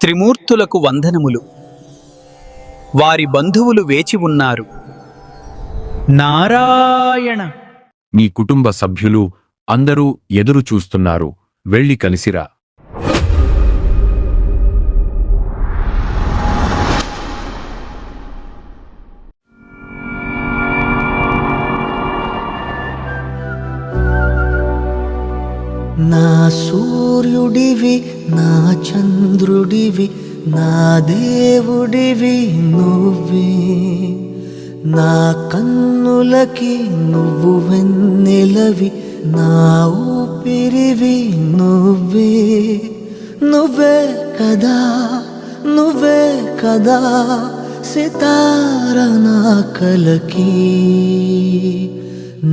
త్రిమూర్తులకు వందనములు. వారి బంధువులు వేచి ఉన్నారు. నారాయణ. నీ కుటుంబ సభ్యులు అందరూ ఎదురు చూస్తున్నారు, వెళ్ళి కలిసిరా. నా సూర్యుడివి, నా చంద్రుడివి, నా దేవుడివి నువ్వే. నా కన్నులకి నువ్వు వెన్నెలవి, నా ఊపిరివి నువ్వే. నువ్వే కదా, నువ్వే కదా సితార నా కలకి.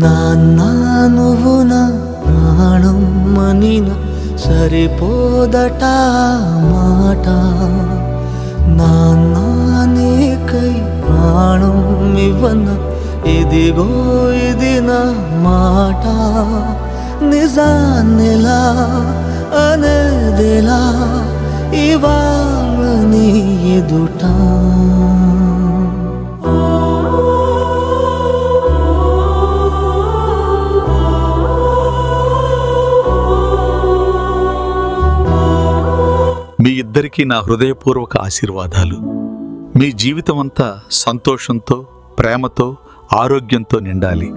నాన్నా నువ్వు నా ప్రాణం మనిన సరిపోదట మాట. నాన్నా నీకై ప్రాణం ఇవ్వన, ఇదిగో ఇది నా మాట. నిజాన్నెలా అనేదిలా ఇవాళ నీ ఎదుట. మీ ఇద్దరికీ నా హృదయపూర్వక ఆశీర్వాదాలు. మీ జీవితం అంతా సంతోషంతో, ప్రేమతో, ఆరోగ్యంతో నిండాలి.